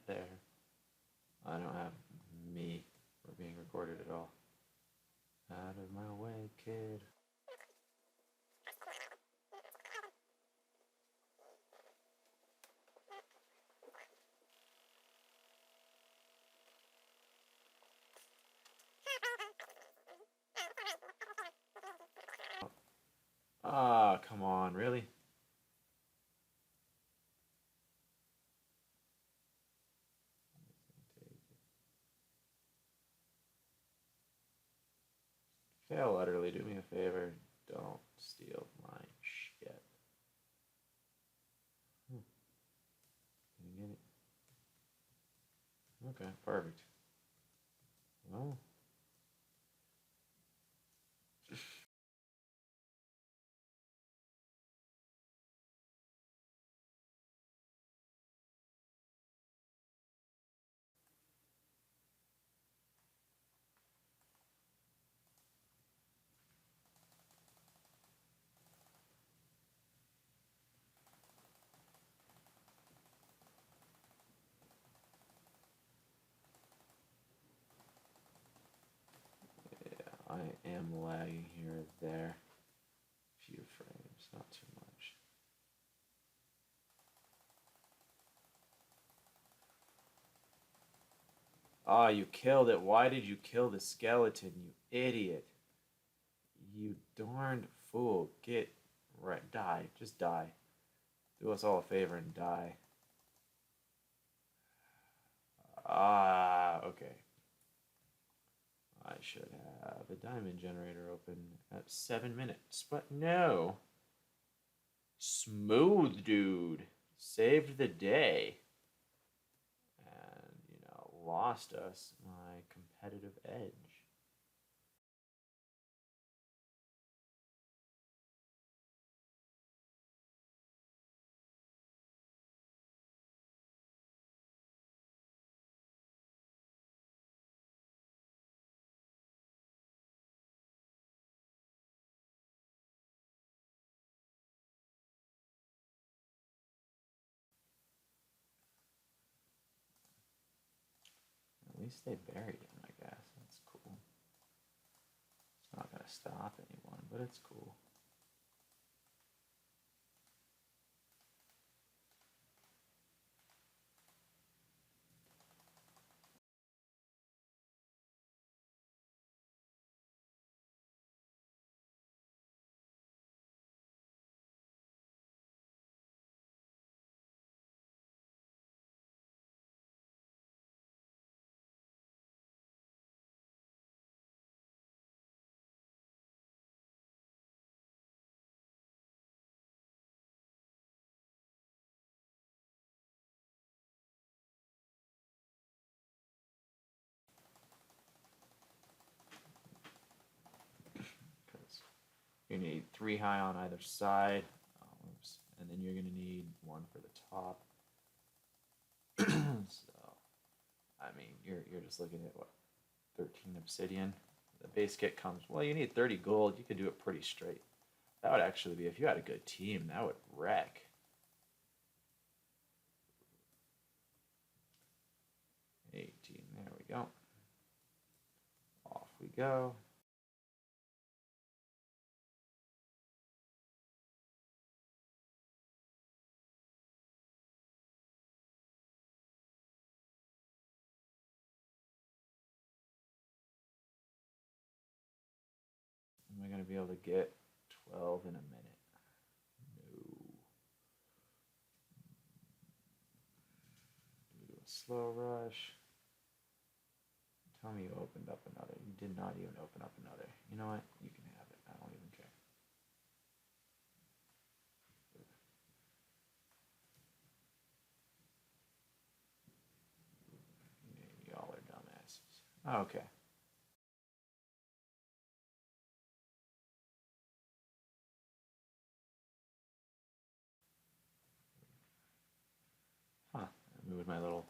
there. I don't have me for being recorded at all. Out of my way, kid. Ah, come on, really? Fail utterly, do me a favor. Don't steal my shit. Can you get it? Okay, perfect. Well. Yeah, I am lagging here or there. Few frames, not too much. Ah, you killed it. Why did you kill the skeleton, you idiot? You darned fool. Get right. Die. Just die. Do us all a favor and die. Ah, okay. I should have a diamond generator open at 7 minutes, but no. Smooth dude saved the day and, lost us my competitive edge. At least they buried him, I guess. That's cool. It's not going to stop anyone, but it's cool. Because you're going to need 3 high on either side. Oops. And then you're going to need 1 for the top. So, I mean, you're just looking at, what, 13 obsidian? The base kit comes, well, you need 30 gold. You could do it pretty straight. That would actually be, if you had a good team, that would wreck. 18, there we go. Off we go. Am I going to be able to get 12 in a minute? No. Do a slow rush. Tell me you opened up another. You did not even open up another. You know what? You can have it. I don't even care. Y'all are dumbasses. Okay. Huh. I moved my little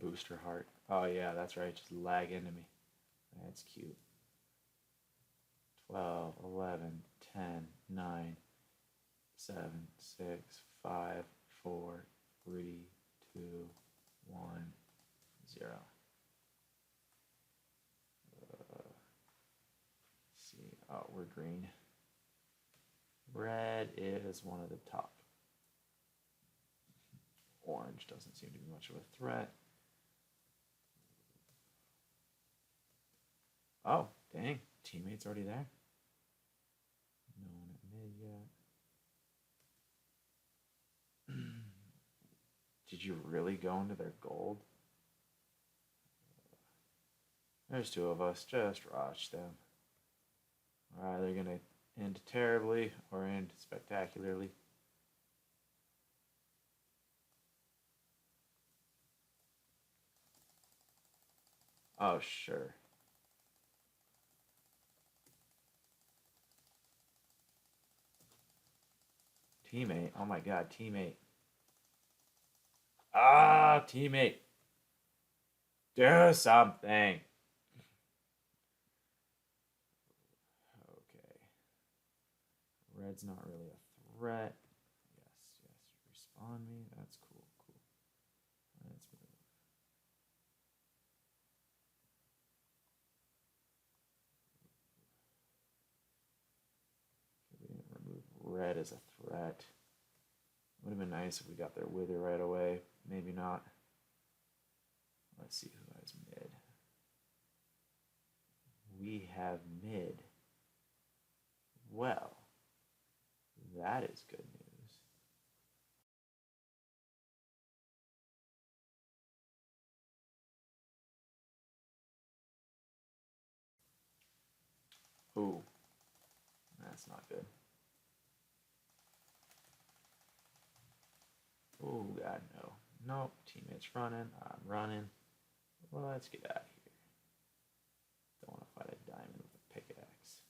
booster heart. Oh yeah, that's right. Just lag into me. That's cute. 12, 11, 10, 9, 7, 6, 5, 4, 3, 2, 1, 0. Let's see. Oh, we're green. Red is one of the top. Orange doesn't seem to be much of a threat. Oh, dang. Teammate's already there. No one at mid yet. Did you really go into their gold? There's two of us. Just rush them. Are either going to end terribly or end spectacularly. Oh, sure. Teammate. Oh my god, teammate. Ah, teammate. Do something. Okay. Red's not really a threat. Yes, respawn me. That's cool, cool. Let's move. We didn't remove red as a threat. Would have been nice if we got their wither right away. Maybe not. Let's see who has mid. We have mid. Well, that is good news. Ooh, that's not good. Oh god, no. Nope, teammate's running. I'm running. Well, let's get out of here. Don't want to fight a diamond with a pickaxe.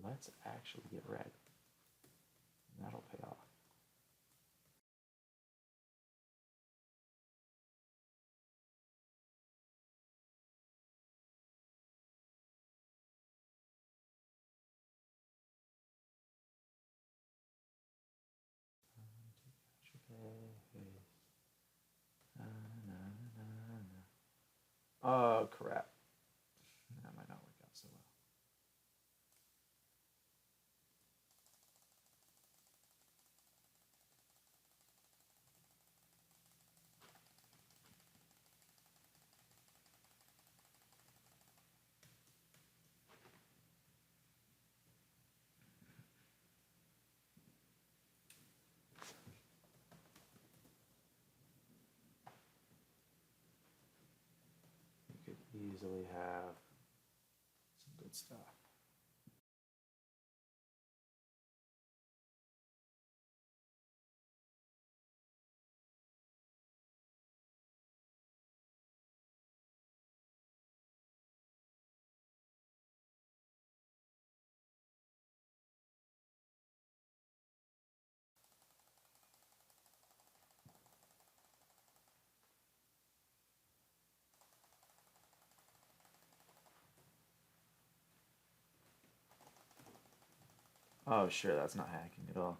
Let's actually get red. That'll pay off. Oh, crap. That might not work out so well. We could easily have some good stuff. Oh, sure, that's not hacking at all.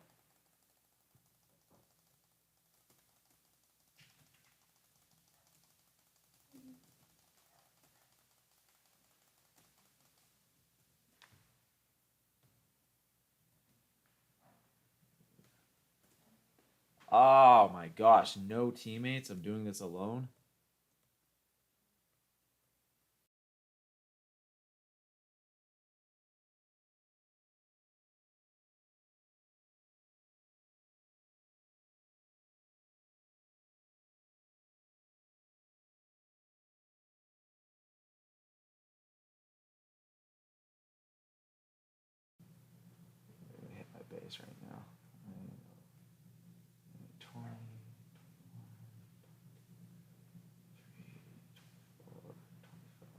Oh my gosh, no teammates. I'm doing this alone. I'm gonna hit my base right now. 20, 24, 25.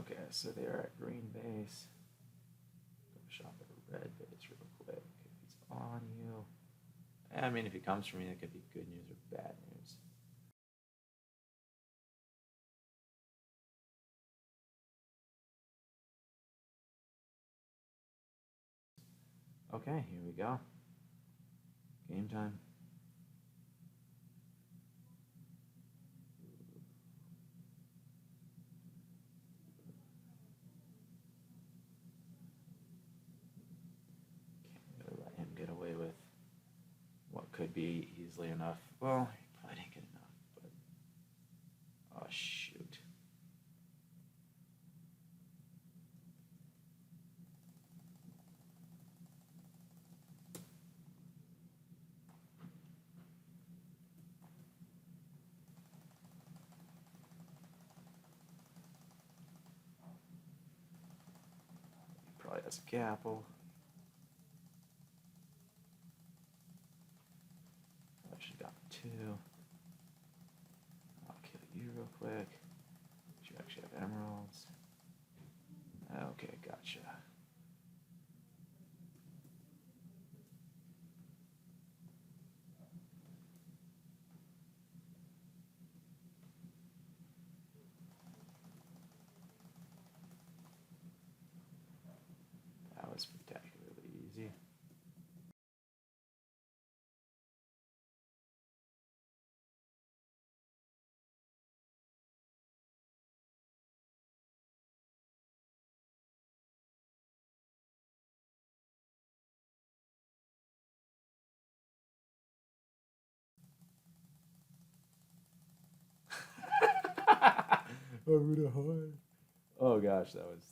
Okay, so they are at green base. red base real quick. If he's on you. I mean, if he comes for me, that could be good news or bad news. Okay, here we go. Game time. Can't really let him get away with what could be easily enough. Well, he probably didn't get enough, but oh shoot. He probably has a gapple. I should have got 2. I'll kill you real quick. You actually have emeralds. Okay, gotcha. That was spectacularly easy. I'm gonna hide. Oh gosh, that was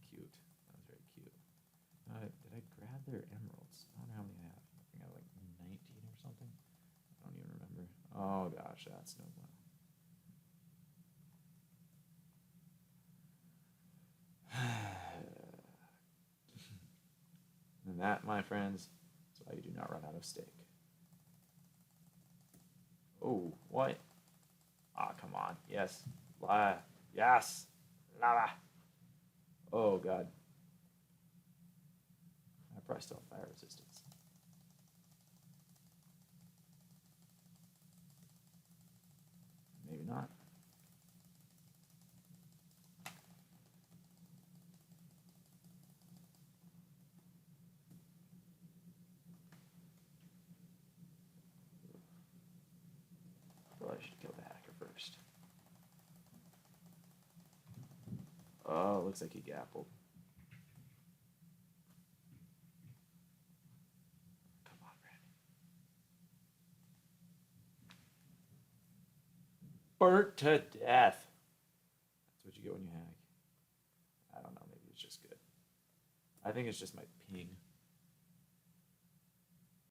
cute. That was very cute. Did I grab their emeralds? I don't know how many I have. I think I have like 19 or something. I don't even remember. Oh gosh, that's no bueno. And that, my friends, is why you do not run out of steak. Oh, what? Ah, come on. Yes. Yes. Lava. Oh, God. I probably still have fire resistance. Maybe not. Well, I should kill the hacker first. Oh, looks like he gappled. Come on, Randy. Burnt to death. That's what you get when you hack. I don't know, maybe it's just good. I think it's just my ping.